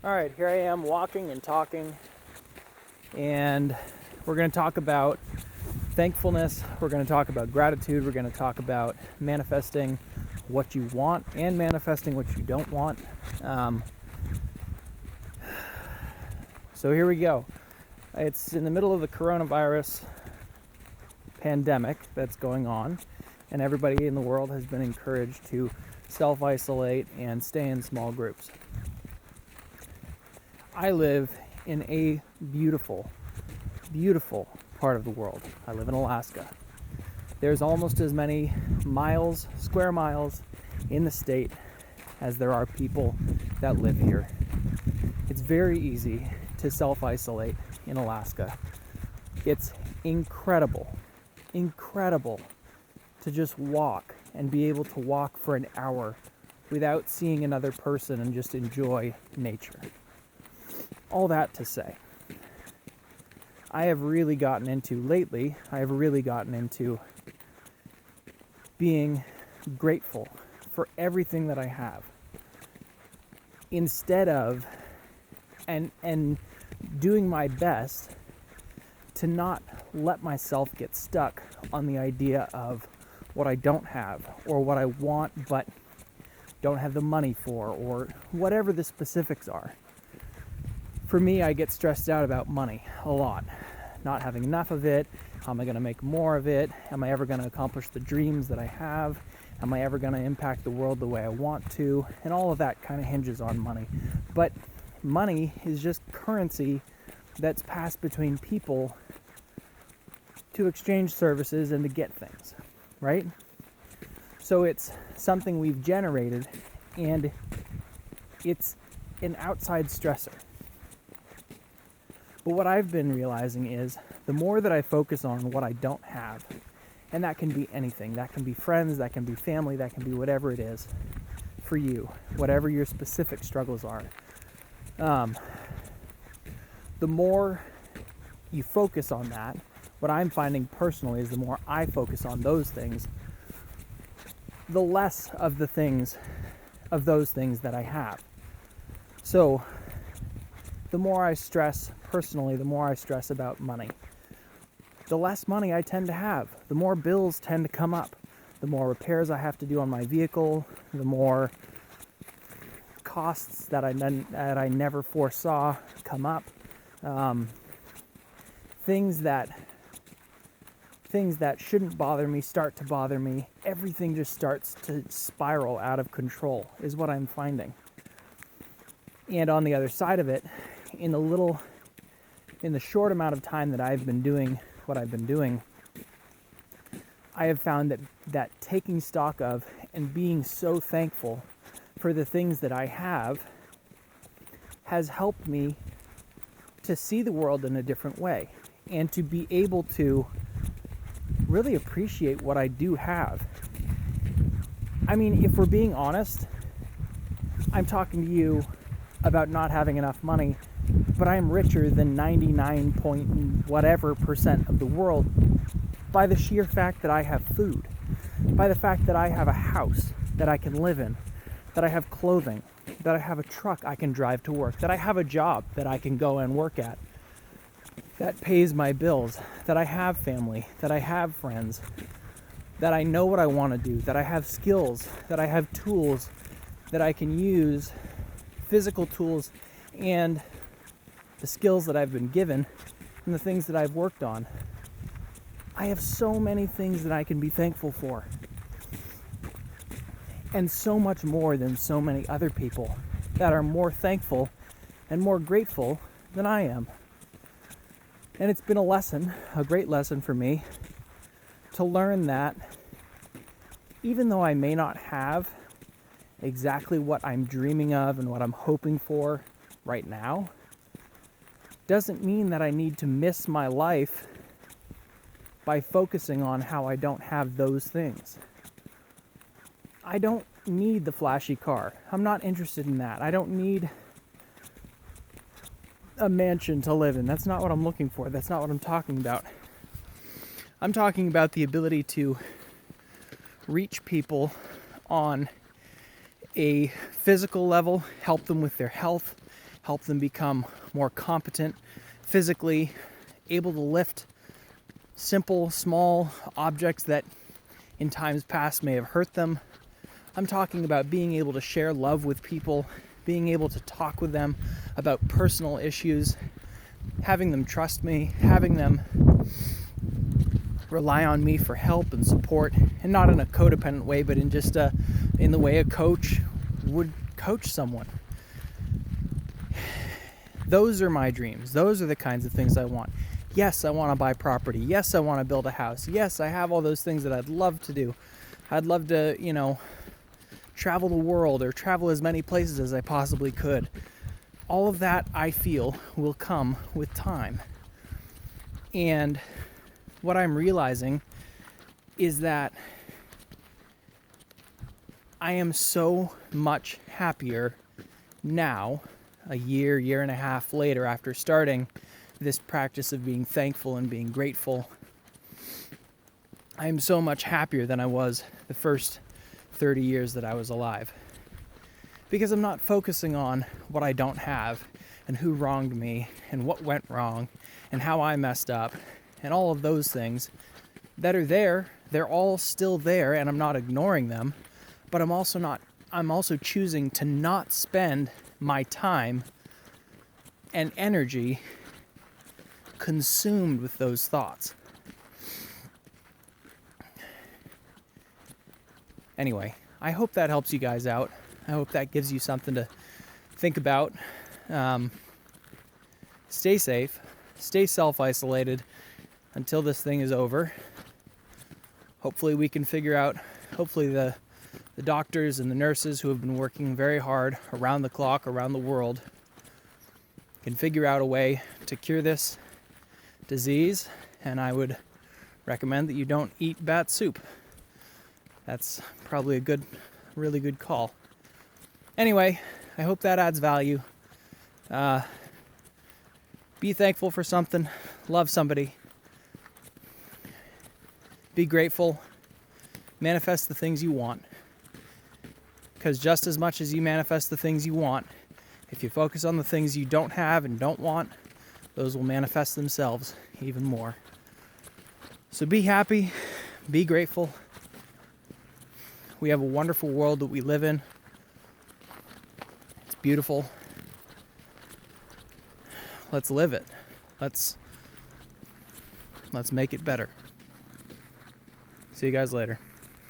All right, here I am walking and talking, and we're going to talk about thankfulness. We're going to talk about gratitude. We're going to talk about manifesting what you want and manifesting what you don't want. Um, so here we go. It's in the middle of the coronavirus pandemic that's going on, and everybody in the world has been encouraged to self-isolate and stay in small groups. I live in a beautiful, beautiful part of the world. I live in Alaska. There's almost as many miles, square miles, in the state as there are people that live here. It's very easy to self-isolate in Alaska. It's incredible to just walk and be able to walk for an hour without seeing another person and just enjoy nature. All that to say, I have really gotten into being grateful for everything that I have, instead of and doing my best to not let myself get stuck on the idea of what I don't have or what I want but don't have the money for, or whatever the specifics are. For me, I get stressed out about money a lot. Not having enough of it. How am I going to make more of it? Am I ever going to accomplish the dreams that I have? Am I ever going to impact the world the way I want to? And all of that kind of hinges on money. But money is just currency that's passed between people to exchange services and to get things, right? So it's something we've generated, and it's an outside stressor. But what I've been realizing is the more that I focus on what I don't have, and that can be anything, that can be friends, that can be family, that can be whatever it is for you, whatever your specific struggles are, the more you focus on that, what I'm finding personally is the more I focus on those things, the less of those things that I have. So the more I stress personally, the more I stress about money, the less money I tend to have, the more bills tend to come up, the more repairs I have to do on my vehicle, the more costs that I never foresaw come up, things that shouldn't bother me start to bother me. Everything just starts to spiral out of control is what I'm finding. And on the other side of it, in the short amount of time that I've been doing what I've been doing, I have found that taking stock of and being so thankful for the things that I have has helped me to see the world in a different way and to be able to really appreciate what I do have. I mean, if we're being honest, I'm talking to you about not having enough money, but I'm richer than 99 point whatever percent of the world by the sheer fact that I have food, by the fact that I have a house that I can live in, that I have clothing, that I have a truck I can drive to work, that I have a job that I can go and work at, that pays my bills, that I have family, that I have friends, that I know what I want to do, that I have skills, that I have tools that I can use, physical tools, and the skills that I've been given and the things that I've worked on. I have so many things that I can be thankful for, and so much more than so many other people that are more thankful and more grateful than I am. And it's been a great lesson for me, to learn that even though I may not have exactly what I'm dreaming of and what I'm hoping for right now, doesn't mean that I need to miss my life by focusing on how I don't have those things. I don't need the flashy car. I'm not interested in that. I don't need a mansion to live in. That's not what I'm looking for. That's not what I'm talking about. I'm talking about the ability to reach people on a physical level, help them with their health, help them become more competent physically, able to lift simple, small objects that in times past may have hurt them. I'm talking about being able to share love with people, being able to talk with them about personal issues, having them trust me, having them rely on me for help and support, and not in a codependent way, but in just in the way a coach would coach someone. Those are my dreams. Those are the kinds of things I want. Yes, I want to buy property. Yes, I want to build a house. Yes, I have all those things that I'd love to do. I'd love to, travel the world or travel as many places as I possibly could. All of that, I feel, will come with time. And what I'm realizing is that I am so much happier now, a year and a half later, after starting this practice of being thankful and being grateful. I am so much happier than I was the first 30 years that I was alive. Because I'm not focusing on what I don't have and who wronged me and what went wrong and how I messed up and all of those things that are there. They're all still there, and I'm not ignoring them, but I'm also choosing to not spend my time and energy consumed with those thoughts. Anyway, I hope that helps you guys out. I hope that gives you something to think about. Stay safe. Stay self-isolated until this thing is over. Hopefully we can figure out, the doctors and the nurses who have been working very hard around the clock, around the world, can figure out a way to cure this disease. And I would recommend that you don't eat bat soup. That's probably a really good call. Anyway, I hope that adds value. Be thankful for something. Love somebody. Be grateful. Manifest the things you want. Because just as much as you manifest the things you want, if you focus on the things you don't have and don't want, those will manifest themselves even more. So be happy. Be grateful. We have a wonderful world that we live in. It's beautiful. Let's live it. Let's make it better. See you guys later.